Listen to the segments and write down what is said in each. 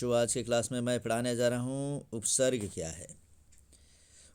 बच्चों, आज के क्लास में मैं पढ़ाने जा रहा हूँ उपसर्ग क्या है।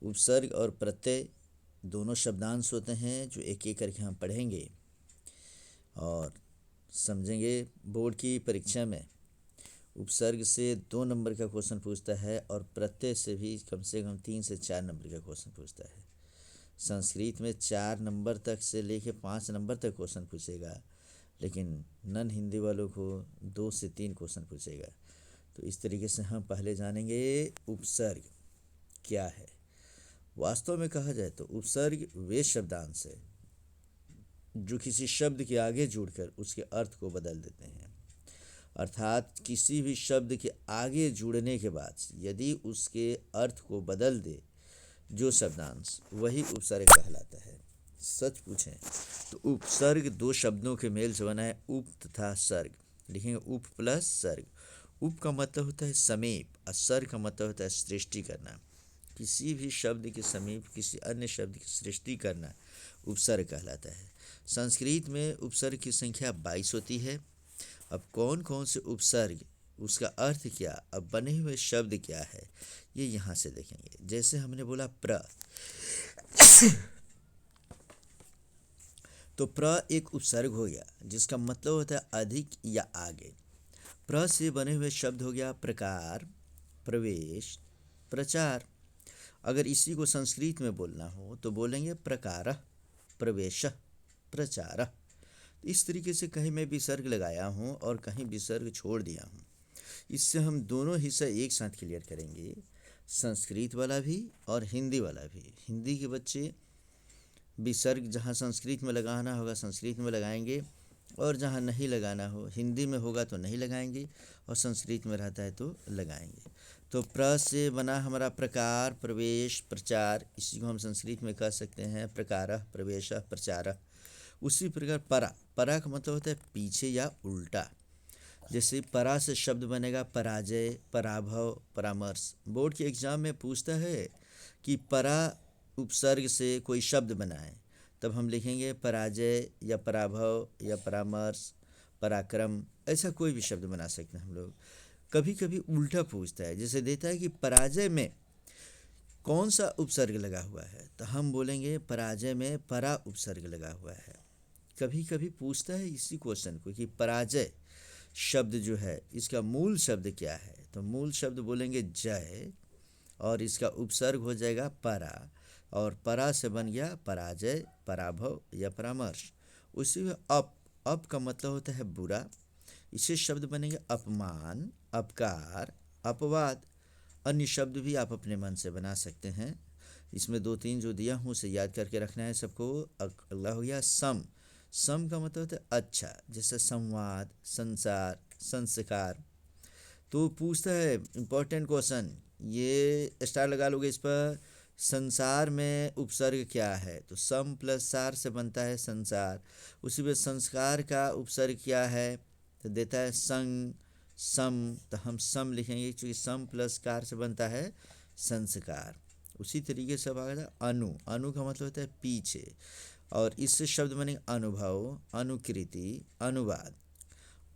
उपसर्ग और प्रत्यय दोनों शब्दांश होते हैं जो एक एक करके हम पढ़ेंगे और समझेंगे। बोर्ड की परीक्षा में उपसर्ग से 2 नंबर का क्वेश्चन पूछता है और प्रत्यय से भी कम से कम 3 से 4 नंबर का क्वेश्चन पूछता है। संस्कृत में 4 नंबर तक से लेके 5 नंबर तक क्वेश्चन पूछेगा, लेकिन नॉन हिंदी वालों को 2 से 3 क्वेश्चन पूछेगा। तो इस तरीके से हम पहले जानेंगे उपसर्ग क्या है। वास्तव में कहा जाए तो उपसर्ग वे शब्दांश है जो किसी शब्द के आगे जुड़कर उसके अर्थ को बदल देते हैं। अर्थात किसी भी शब्द के आगे जुड़ने के बाद यदि उसके अर्थ को बदल दे जो शब्दांश, वही उपसर्ग कहलाता है। सच पूछें तो उपसर्ग 2 शब्दों के मेल से बना है, उप तथा सर्ग। लिखेंगे उप प्लस सर्ग। उप का मतलब होता है समीप और सर्ग का मतलब होता है सृष्टि करना। किसी भी शब्द के समीप किसी अन्य शब्द की सृष्टि करना उपसर्ग कहलाता है। संस्कृत में उपसर्ग की संख्या 22 होती है। अब कौन कौन से उपसर्ग, उसका अर्थ क्या, अब बने हुए शब्द क्या है, ये यहाँ से देखेंगे। जैसे हमने बोला प्र, तो प्र एक उपसर्ग हो गया जिसका मतलब होता है अधिक या आगे। प्र से बने हुए शब्द हो गया प्रकार, प्रवेश, प्रचार। अगर इसी को संस्कृत में बोलना हो तो बोलेंगे प्रकारः, प्रवेशः, प्रचारः। इस तरीके से कहीं मैं विसर्ग लगाया हूँ और कहीं विसर्ग छोड़ दिया हूँ। इससे हम दोनों हिस्सा एक साथ क्लियर करेंगे, संस्कृत वाला भी और हिंदी वाला भी। हिंदी के बच्चे विसर्ग जहाँ संस्कृत में लगाना होगा संस्कृत में लगाएंगे, और जहाँ नहीं लगाना हो, हिंदी में होगा तो नहीं लगाएंगे और संस्कृत में रहता है तो लगाएंगे। तो प्र से बना हमारा प्रकार, प्रवेश, प्रचार। इसी को हम संस्कृत में कह सकते हैं प्रकारः, प्रवेशः, प्रचारः। उसी प्रकार परा, परा का मतलब होता है पीछे या उल्टा। जैसे परा से शब्द बनेगा पराजय, पराभव, परामर्श। बोर्ड के एग्जाम में पूछता है कि परा उपसर्ग से कोई शब्द बनाएं, तब हम लिखेंगे पराजय या पराभव या परामर्श, पराक्रम। ऐसा कोई भी शब्द बना सकते हैं हम लोग। कभी कभी उल्टा पूछता है, जैसे देता है कि पराजय में कौन सा उपसर्ग लगा हुआ है, तो हम बोलेंगे पराजय में परा उपसर्ग लगा हुआ है। कभी कभी पूछता है इसी क्वेश्चन को कि पराजय शब्द जो है इसका मूल शब्द क्या है, तो मूल शब्द बोलेंगे जय और इसका उपसर्ग हो जाएगा परा, और परा से बन गया पराजय, पराभव या परामर्श। उसी में अप का मतलब होता है बुरा। इसे शब्द बनेंगे अपमान, अपकार, अपवाद। अन्य शब्द भी आप अपने मन से बना सकते हैं। इसमें 2-3 जो दिया हूँ उसे याद करके रखना है सबको। अगला हो गया सम। सम का मतलब होता है अच्छा, जैसे संवाद, संसार, संस्कार। तो पूछता है इम्पोर्टेंट क्वेश्चन, ये स्टार लगा लोगे इस पर, संसार में उपसर्ग क्या है, तो सम प्लस सार से बनता है संसार। उसी में संस्कार का उपसर्ग क्या है, तो देता है संग, सम, तो हम सम लिखेंगे क्योंकि सम प्लस कार से बनता है संस्कार। उसी तरीके से आएगा अनु। अनु का मतलब होता है पीछे, और इससे शब्द बनेंगे अनुभव, अनुकृति, अनुवाद।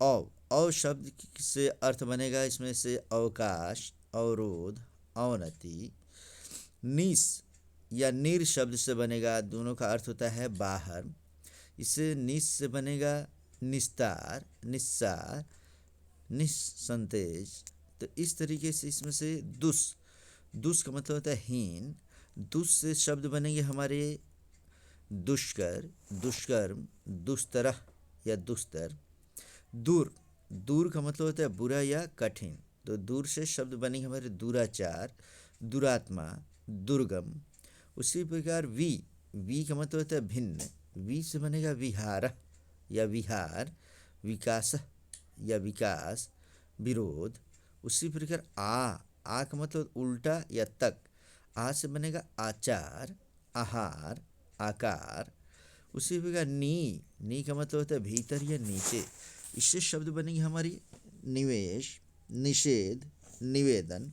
औ शब्द से अर्थ बनेगा इसमें से अवकाश, अवरोध, अवनति। निस या निर शब्द से बनेगा, दोनों का अर्थ होता है बाहर। इससे निस से बनेगा निस्तार, निस्सार, निस्संतेज। तो इस तरीके से इसमें से दुस, दुस का मतलब होता है हीन। दुस से शब्द बनेंगे हमारे दुष्कर, दुष्कर्म, दुस्तरह या दुस्तर। दूर, दूर का मतलब होता है बुरा या कठिन, तो दूर से शब्द बनेंगे हमारे दुराचार, दुरात्मा, दुर्गम। उसी प्रकार वी का मतलब होता है भिन्न। वी से बनेगा विहार या विहार, विकास या विकास, विरोध। उसी प्रकार आ का मतलब उल्टा या तक। आ से बनेगा आचार, आहार, आकार। उसी प्रकार नी का मतलब होता है भीतर या नीचे। इससे शब्द बनेंगे हमारी निवेश, निषेध, निवेदन।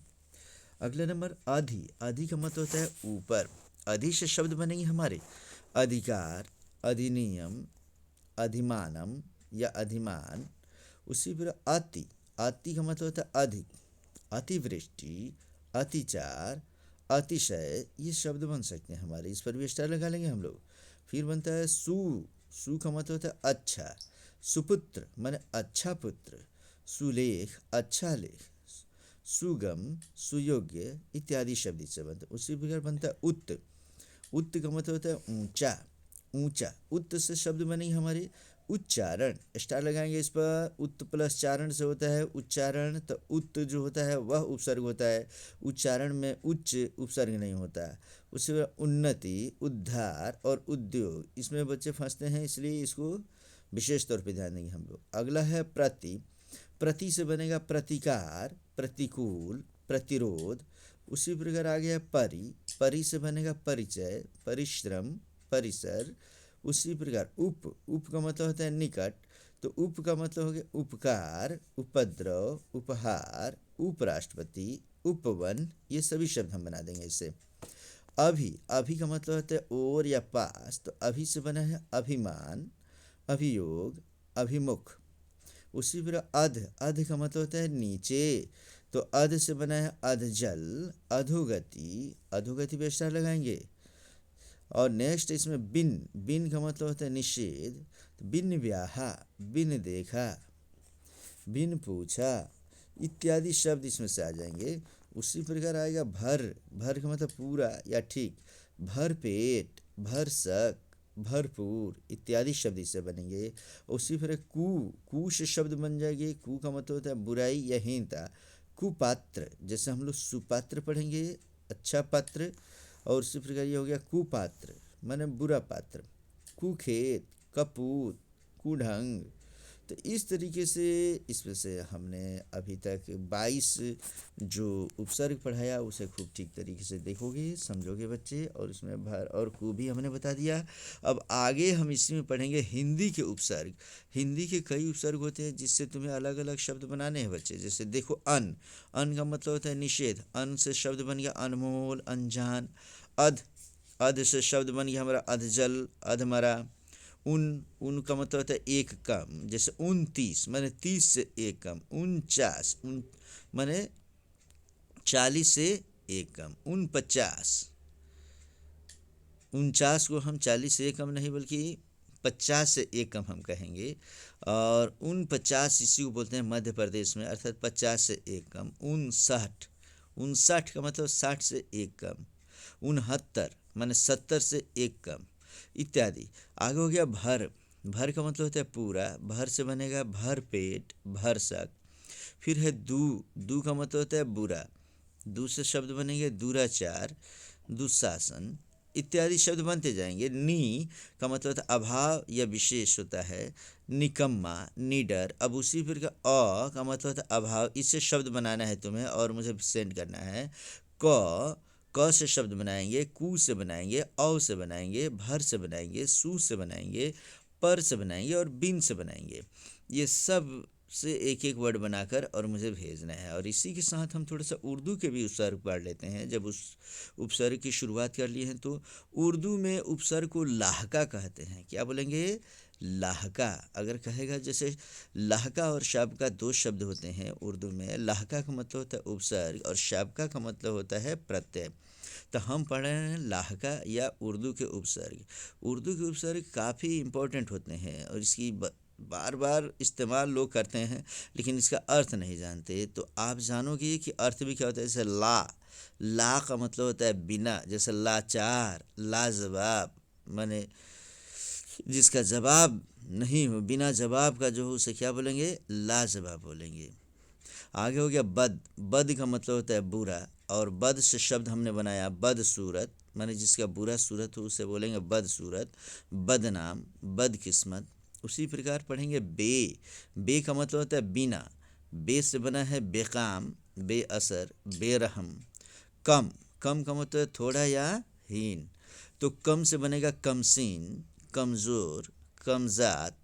अगला नंबर अधि। अधि का मतलब होता है ऊपर। अधि से शब्द बनेंगे हमारे अधिकार, अधिनियम, अधिमानम या अधिमान। उसी प्रकार अति, अति का मतलब होता है अधिक, अतिवृष्टि, अतिचार, अतिशय, ये शब्द बन सकते हैं हमारे। इस पर भी स्टार लगा लेंगे हम लोग। फिर बनता है सु का मतलब होता है अच्छा, सुपुत्र माने अच्छा पुत्र, सुलेख अच्छा लेख, सुगम, सुयोग्य इत्यादि शब्द इससे बनते हैं। उसी प्रकार बनता है उत्त का मतलब होता है ऊंचा, ऊंचा, उत्त से शब्द बनेंगे हमारे उच्चारण। स्टार लगाएंगे इस पर। उत्त प्लस चारण से होता है उच्चारण, तो उत्त जो होता है वह उपसर्ग होता है, उच्चारण में उच्च उपसर्ग नहीं होता। उसके बाद उन्नति, उद्धार और उद्योग, इसमें बच्चे फंसते हैं, इसलिए इसको विशेष तौर पे ध्यान देंगे हम लोग। अगला है प्रति, प्रति से बनेगा प्रतिकार, प्रतिकूल, प्रतिरोध। उसी प्रकार आ गया परि, परि से बनेगा परिचय, परिश्रम, परिसर। उसी प्रकार उप का मतलब होता है निकट, तो उप का मतलब हो गया उपकार, उपद्रव, उपहार, उपराष्ट्रपति, उपवन, ये सभी शब्द हम बना देंगे इससे। अभी का मतलब होता है और या पास, तो अभी से बना है अभिमान, अभियोग, अभिमुख। उसी प्रकार अध का मतलब होता है नीचे, तो अध से बना है अधजल, अधोगति, अधोगति पे स्टार लगाएंगे। और नेक्स्ट इसमें बिन का मतलब होता है निषेध, तो बिन ब्याहा, बिन देखा, बिन पूछा इत्यादि शब्द इसमें से आ जाएंगे। उसी प्रकार आएगा भर का मतलब पूरा या ठीक, भर पेट, भर सक, भरपूर इत्यादि शब्द इससे बनेंगे। उसी प्रकार कु से शब्द बन जाएंगे। कु का मतलब होता है बुराई या हीनता, कुपात्र, जैसे हम लोग सुपात्र पढ़ेंगे अच्छा पात्र, और उसी प्रकार ये हो गया कुपात्र माने बुरा पात्र, कुखेत, कपूत, कुढंग। तो इस तरीके से इसमें से हमने अभी तक 22 जो उपसर्ग पढ़ाया उसे खूब ठीक तरीके से देखोगे, समझोगे बच्चे, और उसमें भर और कु भी हमने बता दिया। अब आगे हम इसी में पढ़ेंगे हिंदी के उपसर्ग। हिंदी के कई उपसर्ग होते हैं जिससे तुम्हें अलग अलग शब्द बनाने हैं बच्चे। जैसे देखो अन का मतलब होता है निषेध, अन से शब्द बन गया अनमोल, अनजान। अध से शब्द बन गया हमारा अधजल, अधमरा। उन का मतलब होता है एक कम, जैसे 29 माने 30 से एक कम, 49 माने 40 से एक कम, 49 को हम 40 से एक कम नहीं बल्कि 50 से एक कम हम कहेंगे। और 49 इसी को बोलते हैं मध्य प्रदेश में, अर्थात 50 से एक कम। 59 का मतलब 60 से एक कम। 69 माने 70 से एक कम इत्यादि। आगे हो गया भर का मतलब होता है पूरा, भर से बनेगा भर पेट, भर सक। फिर है दू का मतलब होता है बुरा, दू से शब्द बनेंगे दुराचार, दुशासन इत्यादि शब्द बनते जाएंगे। नी का मतलब होता है अभाव या विशेष होता है, निकम्मा, निडर। अब उसी फिर का का मतलब होता है अभाव, इससे शब्द बनाना है तुम्हें और मुझे सेंड करना है। क से शब्द बनाएंगे, कु से बनाएंगे, औ से बनाएंगे, भर से बनाएंगे, सु से बनाएंगे, पर से बनाएंगे और बिन से बनाएंगे। ये सब से एक एक वर्ड बनाकर और मुझे भेजना है। और इसी के साथ हम थोड़ा सा उर्दू के भी उपसर्ग पढ़ लेते हैं। जब उस उपसर्ग की शुरुआत कर लिए हैं तो उर्दू में उपसर्ग को लाहका कहते हैं। क्या बोलेंगे? लाहका। अगर कहेगा जैसे लाहका और शाबका दो शब्द होते हैं उर्दू में। लाहका का मतलब होता है उपसर्ग और शाबका का मतलब होता है प्रत्यय। तो हम पढ़ रहे हैं लाहका या उर्दू के उपसर्ग। उर्दू के उपसर्ग काफ़ी इम्पोर्टेंट होते हैं और इसकी बार बार इस्तेमाल लोग करते हैं लेकिन इसका अर्थ नहीं जानते। तो आप जानोगे कि अर्थ भी क्या होता है। जैसे ला का मतलब होता है बिना, जैसे लाचार, लाजवाब माने जिसका जवाब नहीं हो, बिना जवाब का जो हो उसे क्या बोलेंगे? लाजवाब बोलेंगे। आगे हो गया बद का मतलब होता है बुरा, और बद से शब्द हमने बनाया बदसूरत, माने जिसका बुरा सूरत हो उसे बोलेंगे बदसूरत, बदनाम, बदकिस्मत। उसी प्रकार पढ़ेंगे बे का मतलब होता है बिना, बे से बना है बेकाम, बेअसर, बेरहम। कम का मतलब है थोड़ा या हीन, तो कम से बनेगा कमसीन, कमज़ोर, कमज़ात।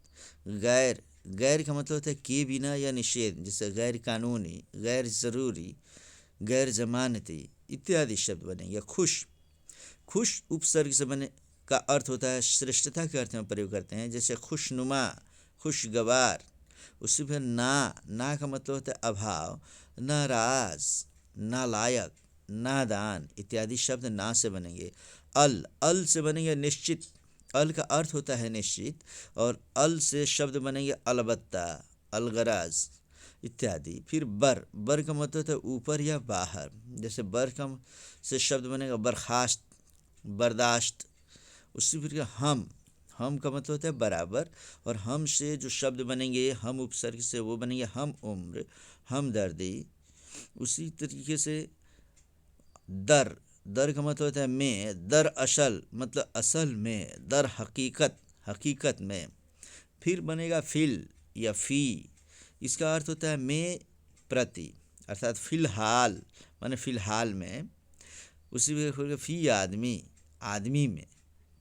गैर का मतलब होता है किए बिना या निषेध, जैसे गैर कानूनी, गैर ज़रूरी, गैर जमानती इत्यादि शब्द बनेंगे। खुश उपसर्ग से बने का अर्थ होता है श्रेष्ठता के अर्थ में प्रयोग करते हैं, जैसे खुशनुमा, खुशगवार। उससे फिर ना का मतलब होता है अभाव, नाराज, नालायक, नादान इत्यादि शब्द ना से बनेंगे। अल से बनेंगे निश्चित, अल का अर्थ होता है निश्चित, और अल से शब्द बनेंगे अलबत्ता, अलगराज इत्यादि। फिर बर का मतलब होता है ऊपर या बाहर, जैसे बर का से शब्द बनेगा बर्खास्त, बर्दाश्त। उसी फिर हम का मतलब होता है बराबर, और हम से जो शब्द बनेंगे हम उपसर्ग से वो बनेंगे हम उम्र, हम दर्दी। उसी तरीके से दर का मतलब होता है में, दर असल मतलब असल में, दर हकीकत, हकीकत में। फिर बनेगा फिल या फ़ी, इसका अर्थ होता है में प्रति, अर्थात फ़िलहाल माने फ़िलहाल में। उसी में फ़ी आदमी, आदमी में,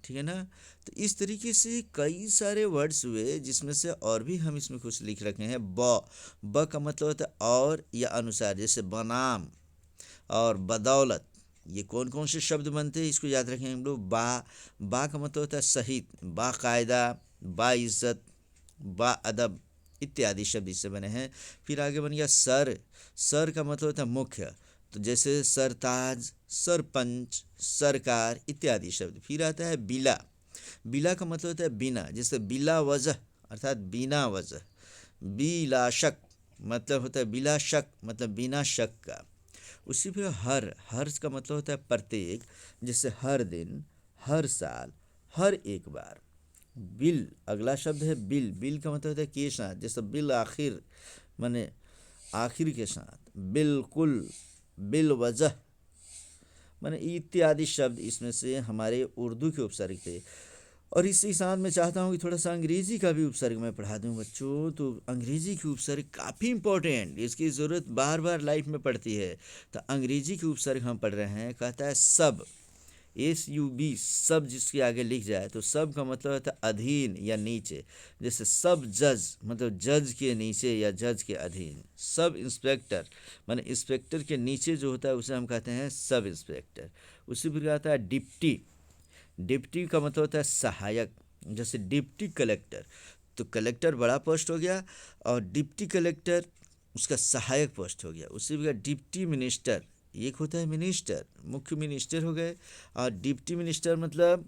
ठीक है ना। तो इस तरीके से कई सारे वर्ड्स हुए, जिसमें से और भी हम इसमें कुछ लिख रखे हैं। ब का मतलब होता है और या अनुसार, जैसे बनाम और बदौलत। ये कौन कौन से शब्द बनते हैं इसको याद रखें हम लोग। बा का मतलब होता है सहित, बाकायदा, बाइज्जत, बाअदब इत्यादि शब्द इससे बने हैं। फिर आगे बन गया सर का मतलब होता है मुख्य, तो जैसे सरताज, सरपंच, सरकार इत्यादि शब्द। फिर आता है बिला का मतलब होता है बिना, जैसे बिला वजह अर्थात बिना वजह। बिला शक मतलब होता है बिला शक मतलब बिना शक का। उसी पे हर का मतलब होता है प्रत्येक, जैसे हर दिन, हर साल, हर एक बार। अगला शब्द है बिल का मतलब होता है के साथ, जैसे बिल आखिर माने आखिर के साथ, बिल्कुल, बिल वजह माने इत्यादि शब्द इसमें से हमारे उर्दू के उपसर्ग थे। और इसी साथ मैं चाहता हूँ कि थोड़ा सा अंग्रेज़ी का भी उपसर्ग मैं पढ़ा दूँ बच्चों। तो अंग्रेज़ी की उपसर्ग काफ़ी इंपॉर्टेंट, इसकी ज़रूरत बार बार लाइफ में पड़ती है। तो अंग्रेज़ी की उपसर्ग हम पढ़ रहे हैं, कहता है सब, SUB, सब जिसके आगे लिख जाए तो सब का मतलब होता है अधीन या नीचे। जैसे सब जज मतलब जज के नीचे या जज के अधीन। सब इंस्पेक्टर माने इंस्पेक्टर के नीचे जो होता है उसे हम कहते हैं सब इंस्पेक्टर। उसी प्रकार आता है डिप्टी का मतलब होता है सहायक, जैसे डिप्टी कलेक्टर, तो कलेक्टर बड़ा पोस्ट हो गया और डिप्टी कलेक्टर उसका सहायक पोस्ट हो गया। उसी प्रकार डिप्टी मिनिस्टर, एक होता है मिनिस्टर, मुख्य मिनिस्टर हो गए, और डिप्टी मिनिस्टर मतलब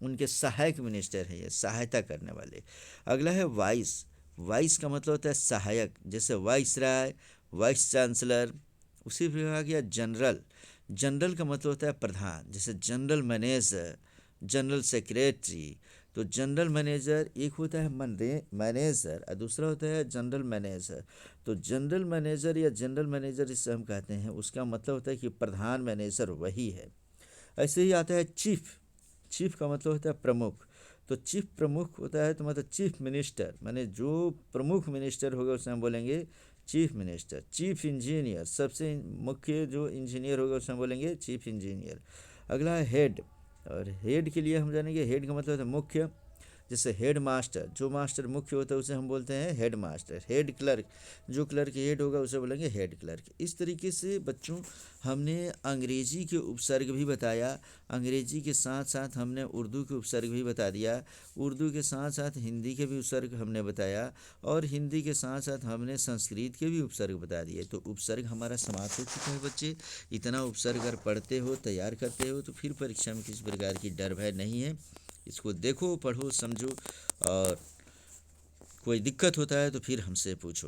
उनके सहायक मिनिस्टर है, ये सहायता करने वाले। अगला है वाइस का मतलब होता है सहायक, जैसे वाइस राय, वाइस चांसलर। उसी प्रकार आ गया जनरल का मतलब होता है प्रधान, जैसे जनरल मैनेजर, जनरल सेक्रेटरी। तो जनरल मैनेजर एक होता है मैनेजर और दूसरा होता है जनरल मैनेजर। तो जनरल मैनेजर या जनरल मैनेजर जिसे हम कहते हैं उसका मतलब होता है कि प्रधान मैनेजर वही है। ऐसे ही आता है चीफ का मतलब होता है प्रमुख। तो चीफ प्रमुख होता है तो मतलब चीफ मिनिस्टर माने जो प्रमुख मिनिस्टर होगा उसे हम बोलेंगे चीफ मिनिस्टर। चीफ इंजीनियर सबसे मुख्य जो इंजीनियर होगा उसे हम बोलेंगे चीफ इंजीनियर। अगला है हेड, और हेड के लिए हम जानेंगे हेड का मतलब होता है मुख्य, जैसे हेड मास्टर, जो मास्टर मुख्य होता है उसे हम बोलते हैं हेड मास्टर। हेड क्लर्क, जो क्लर्क हेड होगा उसे बोलेंगे हेड क्लर्क। इस तरीके से बच्चों हमने अंग्रेजी के उपसर्ग भी बताया, अंग्रेजी के साथ साथ हमने उर्दू के उपसर्ग भी बता दिया, उर्दू के साथ साथ हिंदी के भी उपसर्ग हमने बताया, और हिंदी के साथ साथ हमने संस्कृत के भी उपसर्ग बता दिए। तो उपसर्ग हमारा समाप्त हो चुका है बच्चे। इतना उपसर्ग अगर पढ़ते हो, तैयार करते हो, तो फिर परीक्षा में किसी प्रकार की डर भय नहीं है। इसको देखो, पढ़ो, समझो, और कोई दिक्कत होता है तो फिर हमसे पूछो।